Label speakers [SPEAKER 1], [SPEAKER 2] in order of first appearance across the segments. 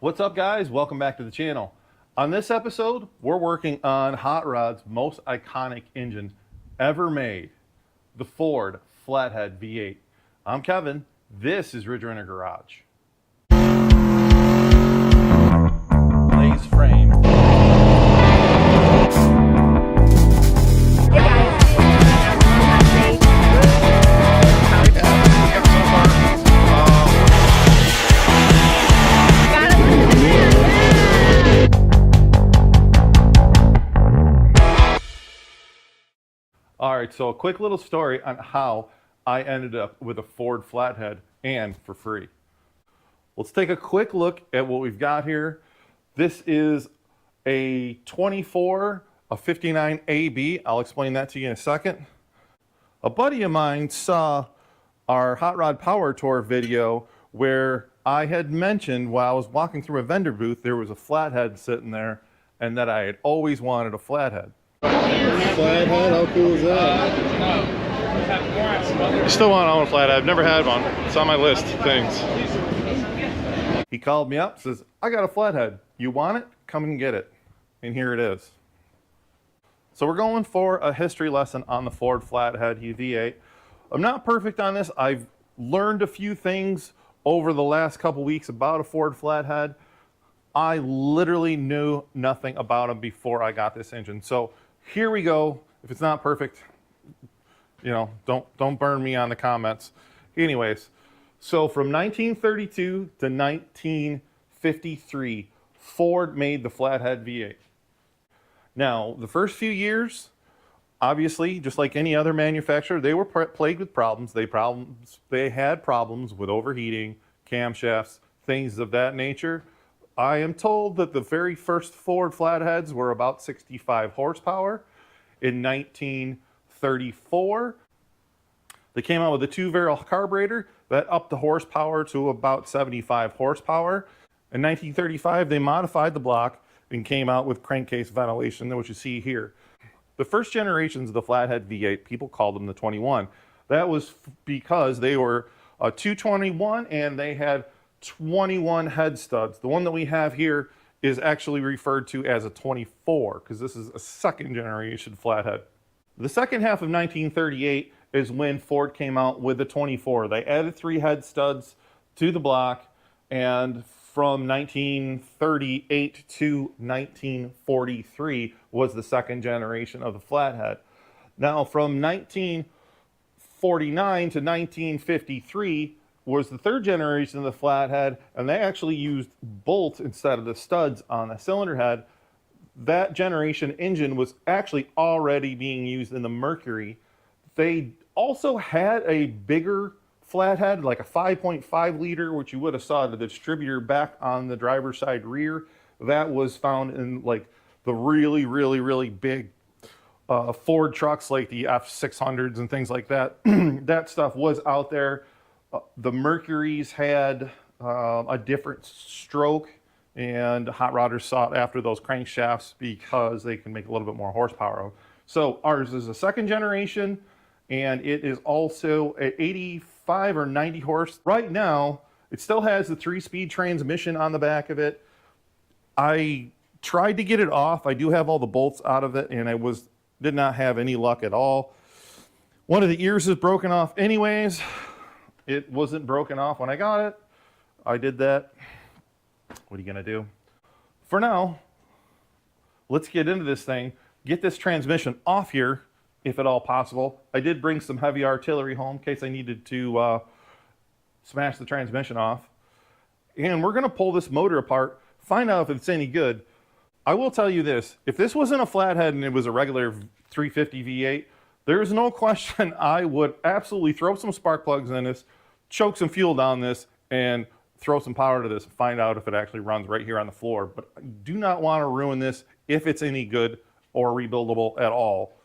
[SPEAKER 1] What's up, guys? Welcome back to the channel. On this episode, we're working on Hot Rod's most iconic engine ever made, the Ford Flathead V8. I'm Kevin. This is Ridge Runner Garage. Lays frame. All right, so a quick little story on how I ended up with a Ford Flathead and for free. Let's take a quick look at what we've got here. This is a 24, a 59 AB. I'll explain that to you in a second. A buddy of mine saw our Hot Rod Power Tour video where I had mentioned while I was walking through a vendor booth, there was a Flathead sitting there and that I had always wanted a Flathead.
[SPEAKER 2] Flathead, how cool is that?
[SPEAKER 1] I still want to own a Flathead. I've never had one. It's on my list of things. He called me up, says, I got a Flathead. You want it? Come and get it. And here it is. So we're going for a history lesson on the Ford Flathead V8. I'm not perfect on this. I've learned a few things over the last couple weeks about a Ford Flathead. I literally knew nothing about them before I got this engine. So here we go. If it's not perfect, you know, don't burn me on the comments. Anyways, so from 1932 to 1953, Ford made the Flathead V8. Now, the first few years, obviously, just like any other manufacturer, they were plagued with problems. They had problems with overheating, camshafts, things of that nature. I am told that the very first Ford Flatheads were about 65 horsepower. In 1934, they came out with a 2-barrel carburetor that upped the horsepower to about 75 horsepower. In 1935, they modified the block and came out with crankcase ventilation, which you see here. The first generations of the Flathead V8, people called them the 21. That was because they were a 221 and they had 21 head studs. The one that we have here is actually referred to as a 24 because this is a second generation Flathead. The second half of 1938 is when Ford came out with the 24. They added 3 head studs to the block, and from 1938 to 1943 was the second generation of the Flathead. Now from 1949 to 1953 was the third generation of the Flathead, and they actually used bolts instead of the studs on the cylinder head. That generation engine was actually already being used in the Mercury. They also had a bigger Flathead, like a 5.5 liter, which you would have saw the distributor back on the driver's side rear. That was found in like the really big Ford trucks like the F600s and things like that. That stuff was out there. The Mercuries had a different stroke, and hot rodders sought after those crankshafts because they can make a little bit more horsepower. So ours is a second generation, and it is also at 85 or 90 horse. Right now, it still has the 3-speed transmission on the back of it. I tried to get it off. I do have all the bolts out of it, and I did not have any luck at all. One of the ears is broken off anyways. It wasn't broken off when I got it. I did that. What are you gonna do? For now, let's get into this thing, get this transmission off here, if at all possible. I did bring some heavy artillery home in case I needed to smash the transmission off. And we're gonna pull this motor apart, find out if it's any good. I will tell you this, if this wasn't a Flathead and it was a regular 350 V8, there's no question I would absolutely throw some spark plugs in this, choke some fuel down this, and throw some power to this and find out if it actually runs right here on the floor. But I do not want to ruin this if it's any good or rebuildable at all,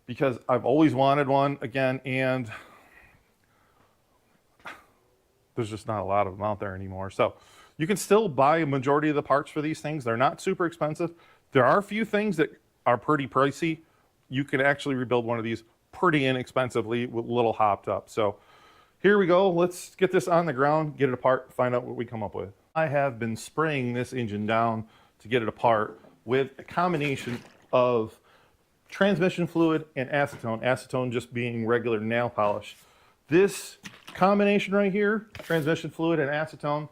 [SPEAKER 1] because I've always wanted one again, and there's just not a lot of them out there anymore. So you can still buy a majority of the parts for these things. They're not super expensive. There are a few things that are pretty pricey. You can actually rebuild one of these pretty inexpensively with a little hopped up. So here we go. Let's get this on the ground, get it apart, find out what we come up with. I have been spraying this engine down to get it apart with a combination of transmission fluid and acetone. Acetone just being regular nail polish. This combination right here, transmission fluid and acetone,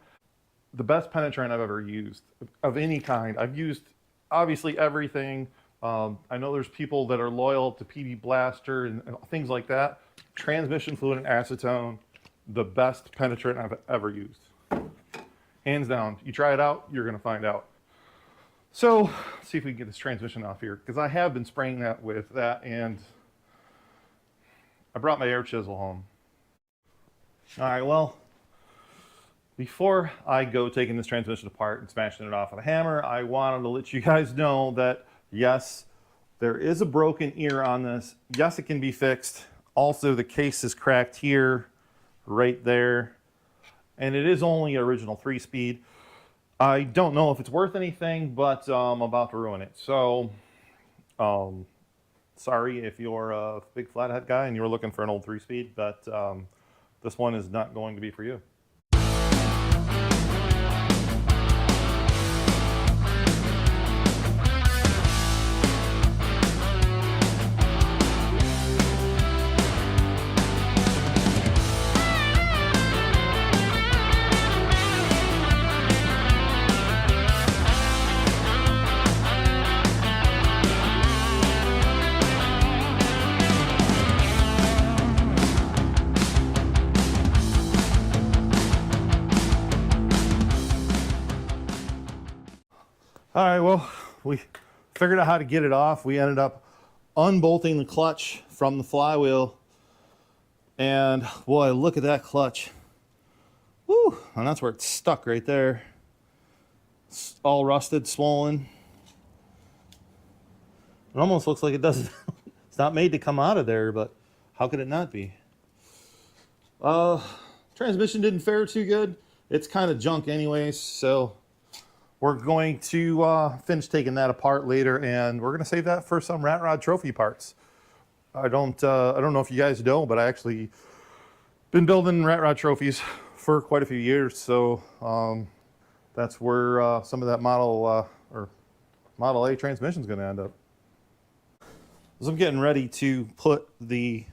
[SPEAKER 1] the best penetrant I've ever used of any kind. I've used obviously everything. I know there's people that are loyal to PD Blaster and things like that. Transmission fluid and acetone, the best penetrant I've ever used. Hands down. You try it out, you're going to find out. So, let's see if we can get this transmission off here, because I have been spraying that with that, and I brought my air chisel home. All right, well, before I go taking this transmission apart and smashing it off with a hammer, I wanted to let you guys know that, yes, there is a broken ear on this. Yes, it can be fixed. Also, the case is cracked here, right there, and it is only original 3-speed. I don't know if it's worth anything, but I'm about to ruin it. So, sorry if you're a big flathead guy and you're looking for an old 3-speed, but this one is not going to be for you. All right, well, we figured out how to get it off. We ended up unbolting the clutch from the flywheel. And boy, look at that clutch. Woo, and that's where it's stuck right there. It's all rusted, swollen. It almost looks like it doesn't, it's not made to come out of there, but how could it not be? Transmission didn't fare too good. It's kind of junk anyways, so we're going to finish taking that apart later, and we're going to save that for some Rat Rod trophy parts. I don't know if you guys know, but I actually been building Rat Rod trophies for quite a few years, so that's where some of that Model A transmission is going to end up. As I'm getting ready to put the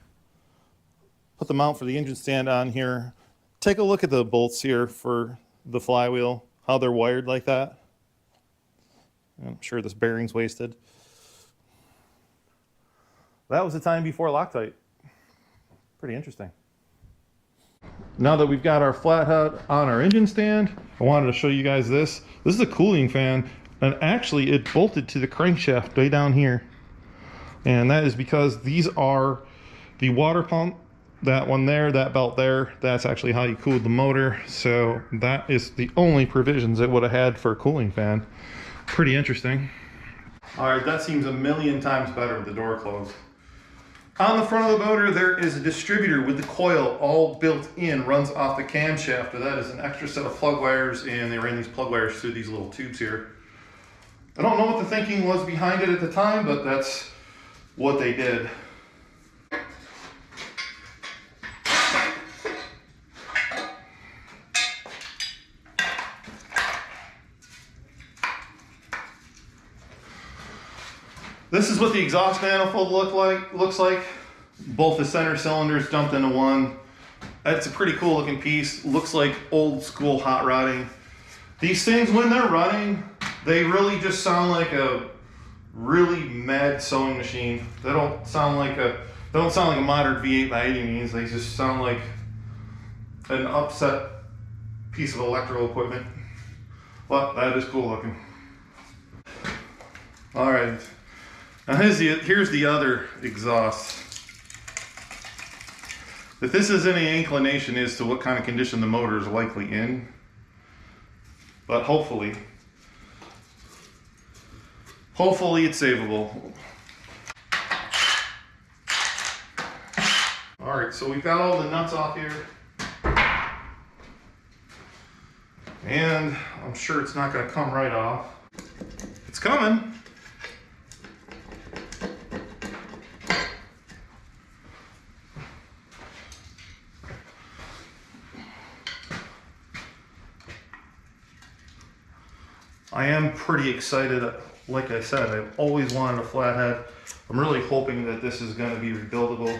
[SPEAKER 1] mount for the engine stand on here, take a look at the bolts here for the flywheel, how they're wired like that. I'm sure this bearing's wasted. That was the time before Loctite. Pretty interesting. Now that we've got our flathead on our engine stand, I wanted to show you guys this. This is a cooling fan, and actually it bolted to the crankshaft way down here. And that is because these are the water pump. That one there, that belt there, that's actually how you cooled the motor. So that is the only provisions it would have had for a cooling fan. Pretty interesting. All right, that seems a million times better with the door closed. On the front of the motor, there is a distributor with the coil all built in, runs off the camshaft. That is an extra set of plug wires, and they ran these plug wires through these little tubes here. I don't know what the thinking was behind it at the time, but that's what they did. This is what the exhaust manifold looks like. Both the center cylinders dumped into one. It's a pretty cool looking piece. Looks like old school hot rodding. These things, when they're running, they really just sound like a really mad sewing machine. They don't sound like a modern V8 by any means. They just sound like an upset piece of electrical equipment. But that is cool looking. All right. Now here's the other exhaust. If this is any inclination as to what kind of condition the motor is likely in, but hopefully it's savable. All right, so we've got all the nuts off here. And I'm sure it's not gonna come right off. It's coming. I am pretty excited. Like I said, I've always wanted a flathead. I'm really hoping that this is going to be rebuildable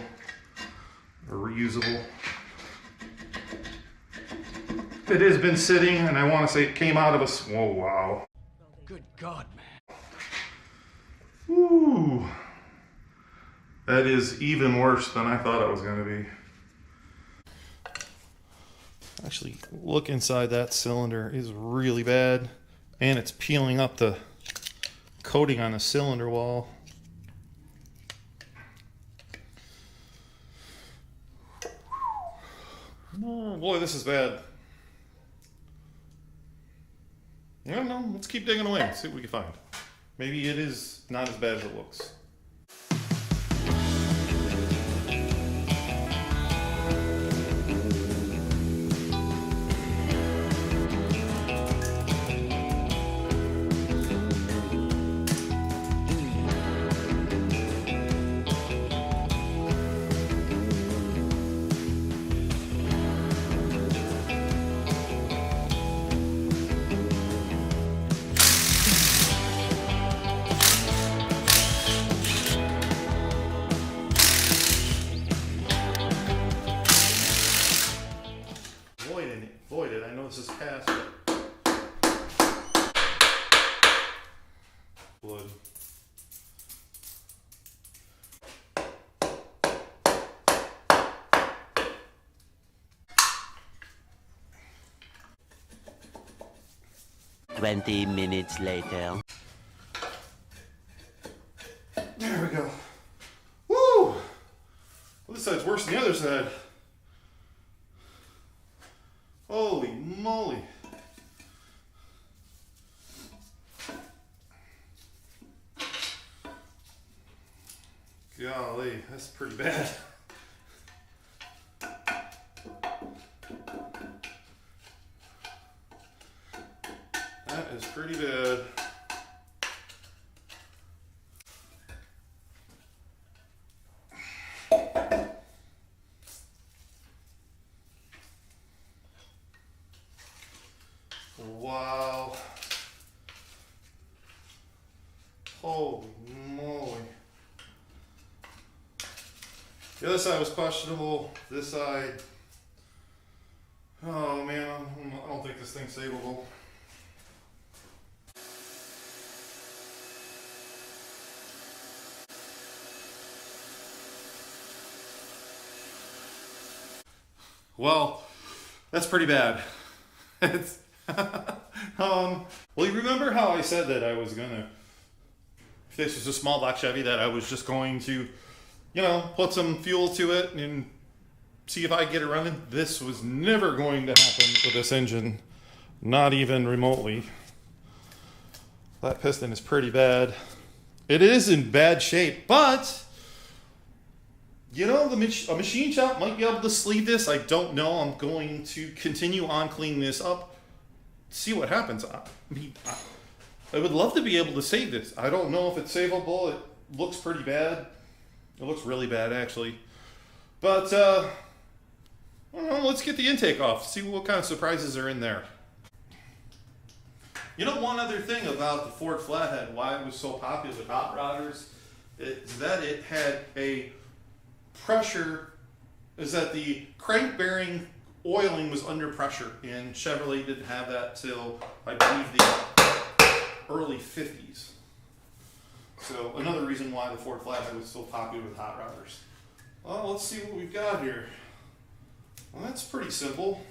[SPEAKER 1] or reusable. It has been sitting, and I want to say it came out of a... Whoa, wow.
[SPEAKER 3] Good God, man.
[SPEAKER 1] Ooh. That is even worse than I thought it was going to be. Actually, look inside that cylinder. It is really bad. And it's peeling up the coating on the cylinder wall. Oh boy, this is bad. I don't know. Let's keep digging away and see what we can find. Maybe it is not as bad as it looks. Voided. I know this is past blood.
[SPEAKER 4] Twenty minutes later.
[SPEAKER 1] There we go. Woo! Well, this side's worse than the other side. Holy moly. Golly, that's pretty bad. That is pretty bad. Wow. Holy moly. The other side was questionable. This side, oh man, I don't think this thing's savable. Well, that's pretty bad. It's well, you remember how I said that I was gonna, if this was a small block Chevy, that I was just going to, you know, put some fuel to it and see if I get it running? This was never going to happen with this engine, not even remotely. That piston is pretty bad. It is in bad shape, but you know, a machine shop might be able to sleeve this. I don't know. I'm going to continue on cleaning this up, see what happens. I mean, I would love to be able to save this. I don't know if it's savable. It looks pretty bad. It looks really bad, actually. But, I don't know, let's get the intake off, see what kind of surprises are in there. You know, one other thing about the Ford Flathead, why it was so popular with hot rodders, is that it had a pressure, is that the crank bearing oiling was under pressure, and Chevrolet didn't have that till, I believe, the early 50s. So another reason why the Ford Flathead was so popular with hot rodders. Well, let's see what we've got here. Well, that's pretty simple.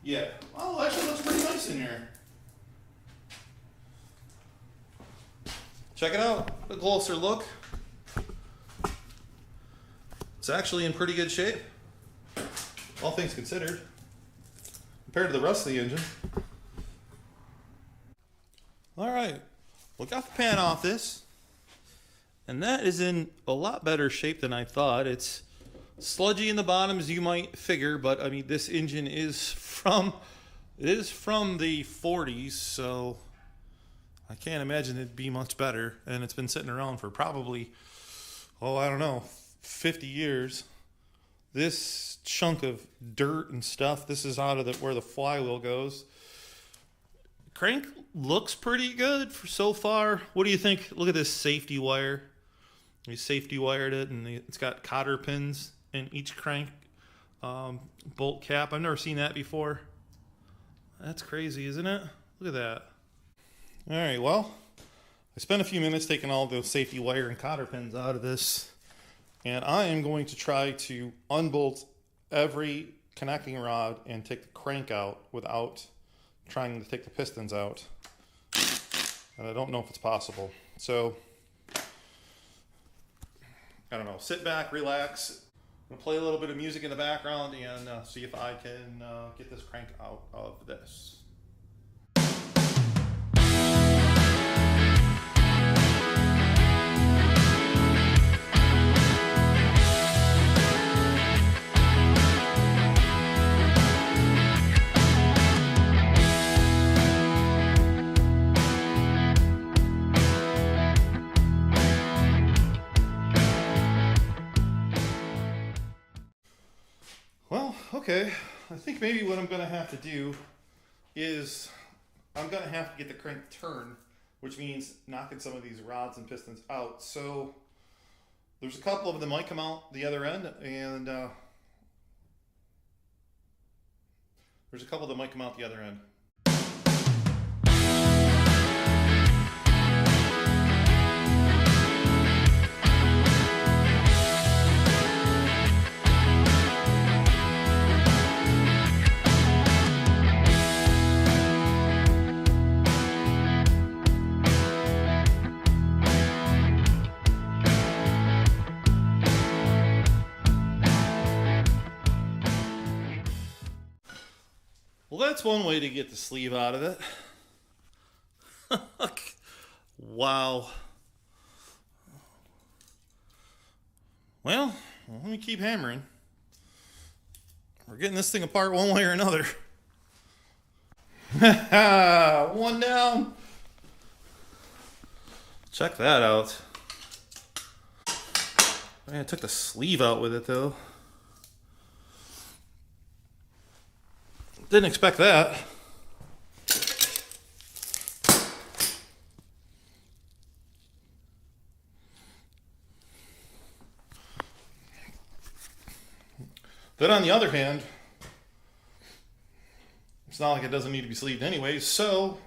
[SPEAKER 1] Yeah, well, actually looks pretty nice in here. Check it out, a closer look. It's actually in pretty good shape, all things considered, compared to the rest of the engine. All right, well, got the pan off this, and that is in a lot better shape than I thought. It's sludgy in the bottom, as you might figure, but I mean, this engine is from the 40s, so I can't imagine it'd be much better. And it's been sitting around for probably, oh, I don't know, 50 years. This chunk of dirt and stuff, this is out of where the flywheel goes. crank looks pretty good for so far. What do you think? Look at this safety wire. We safety wired it, and it's got cotter pins in each crank bolt cap. I've never seen that before. That's crazy, isn't it? Look at that. All right, well, I spent a few minutes taking all the safety wire and cotter pins out of this, and I am going to try to unbolt every connecting rod and take the crank out without trying to take the pistons out. And I don't know if it's possible. So, I don't know, sit back, relax. I'm gonna play a little bit of music in the background and see if I can get this crank out of this. Well, okay, I think maybe what I'm going to have to do is I'm going to have to get the crank to turn, which means knocking some of these rods and pistons out. So there's a couple of them might come out the other end, and there's a couple that might come out the other end. Well, that's one way to get the sleeve out of it. Wow. Well, let me keep hammering. We're getting this thing apart one way or another. One down. Check that out. I took the sleeve out with it though. Didn't expect that. Then on the other hand, it's not like it doesn't need to be sleeved anyways, so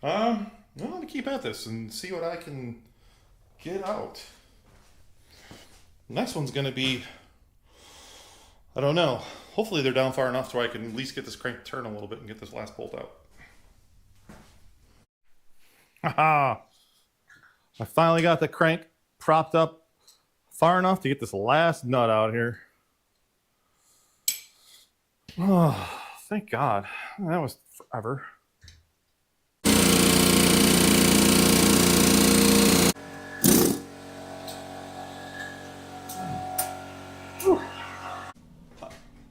[SPEAKER 1] I'm going to keep at this and see what I can get out. The next one's going to be, I don't know. Hopefully they're down far enough so I can at least get this crank to turn a little bit and get this last bolt out. Haha! I finally got the crank propped up far enough to get this last nut out here. Oh, thank God. That was forever.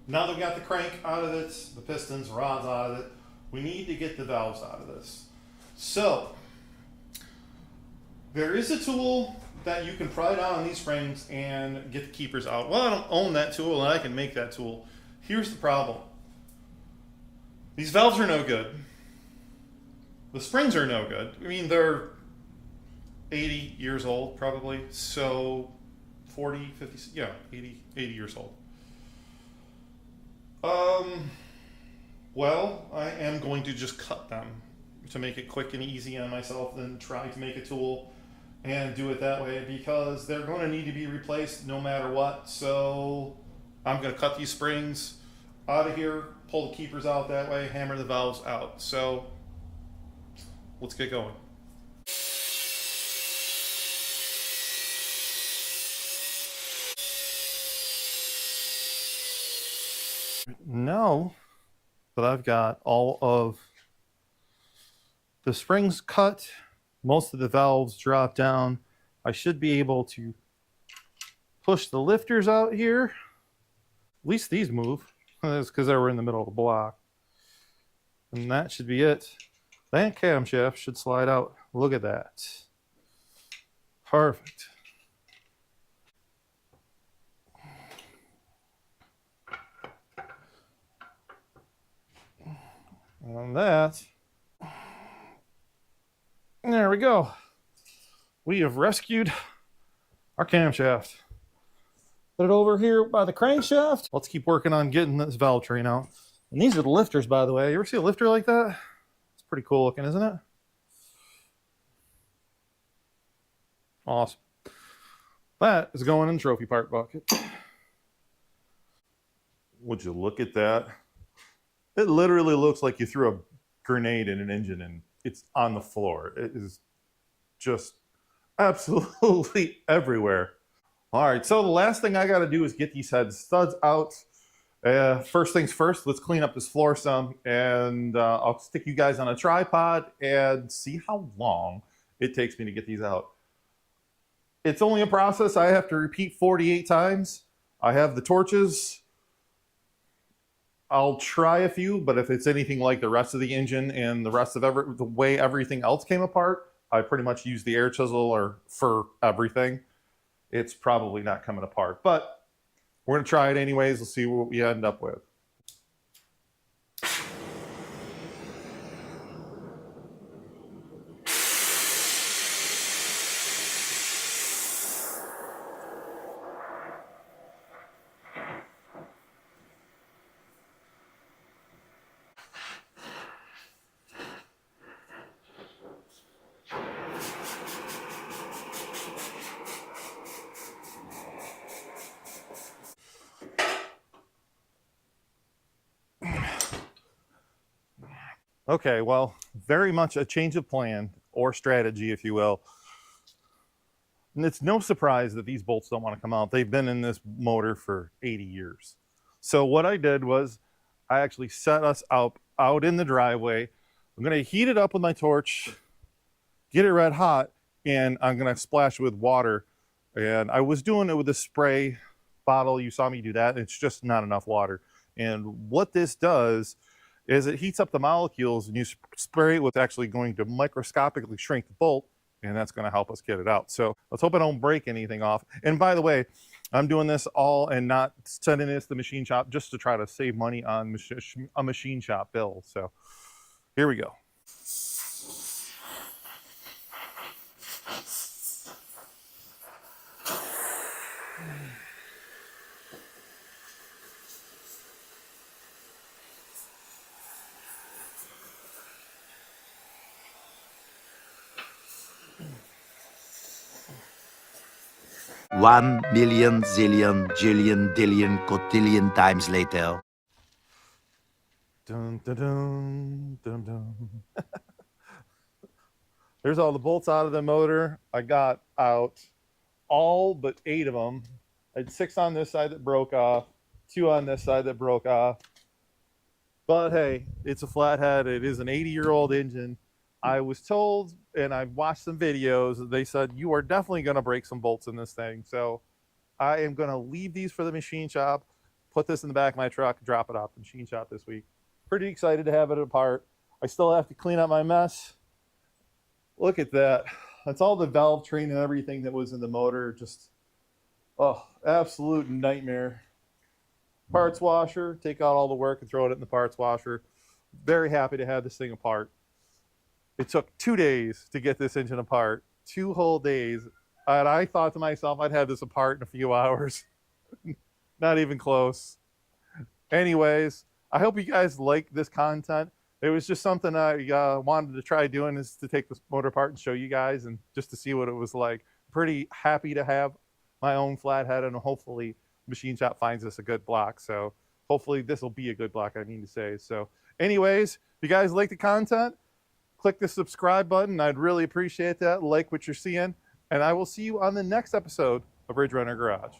[SPEAKER 1] Now that we got the crank out of it, the pistons, rods out of it, we need to get the valves out of this. So, there is a tool that you can pry down on these springs and get the keepers out. Well, I don't own that tool and I can make that tool. Here's the problem. These valves are no good. The springs are no good. I mean, they're 80 years old probably. So 40, 50, yeah, 80 years old. Well, I am going to just cut them to make it quick and easy on myself, then try to make a tool and do it that way because they're going to need to be replaced no matter what. So I'm going to cut these springs out of here, pull the keepers out that way, hammer the valves out. So let's get going. Now that I've got all of the springs cut, most of the valves drop down, I should be able to push the lifters out here. At least these move. That's because they were in the middle of the block. And that should be it. That camshaft should slide out. Look at that. Perfect. And that There we go. We have rescued our camshaft. Put it over here by the crankshaft. Let's keep working on getting this valve train out. And these are the lifters, by the way. You ever see a lifter like that? It's pretty cool looking, isn't it? Awesome. That is going in the trophy part bucket. Would you look at that? It literally looks like you threw a grenade in an engine and it's on the floor. It is just absolutely everywhere. All right, so the last thing I got to do is get these head studs out. First things first, let's clean up this floor some, and I'll stick you guys on a tripod and see how long it takes me to get these out. It's only a process I have to repeat 48 times. I have the torches. I'll try a few, but if it's anything like the rest of the engine and the rest of the way everything else came apart, I pretty much use the air chisel or for everything. It's probably not coming apart, but we're going to try it anyways. Let's see what we end up with. Okay, well, very much a change of plan or strategy, if you will. And it's no surprise that these bolts don't want to come out. They've been in this motor for 80 years. So what I did was I actually set us out in the driveway. I'm going to heat it up with my torch, get it red hot, and I'm going to splash it with water. And I was doing it with a spray bottle. You saw me do that. It's just not enough water. And what this does is it heats up the molecules, and you spray it with actually going to microscopically shrink the bolt, and that's going to help us get it out. So let's hope I don't break anything off. And by the way, I'm doing this all and not sending this to the machine shop just to try to save money on a machine shop bill. So here we go.
[SPEAKER 4] One million, zillion, jillion, dillion, cotillion times later.
[SPEAKER 1] Dun, dun, dun, dun, dun. There's all the bolts out of the motor. I got out all but 8 of them. I had 6 on this side that broke off, 2 on this side that broke off. But hey, it's a Flathead. It is an 80-year-old engine. I was told, and I watched some videos, they said, you are definitely going to break some bolts in this thing. So I am going to leave these for the machine shop, put this in the back of my truck, drop it off the machine shop this week. Pretty excited to have it apart. I still have to clean up my mess. Look at that. That's all the valve train and everything that was in the motor. Just, oh, absolute nightmare. Parts washer, take out all the work and throw it in the parts washer. Very happy to have this thing apart. It took 2 days to get this engine apart, 2 whole days. And I thought to myself, I'd have this apart in a few hours. Not even close. Anyways, I hope you guys like this content. It was just something I wanted to try doing, is to take this motor apart and show you guys and just to see what it was like. Pretty happy to have my own Flathead, and hopefully machine shop finds us a good block. So hopefully this will be a good block, I mean to say. So anyways, if you guys like the content, click the subscribe button. I'd really appreciate that. Like what you're seeing. And I will see you on the next episode of Ridge Runner Garage.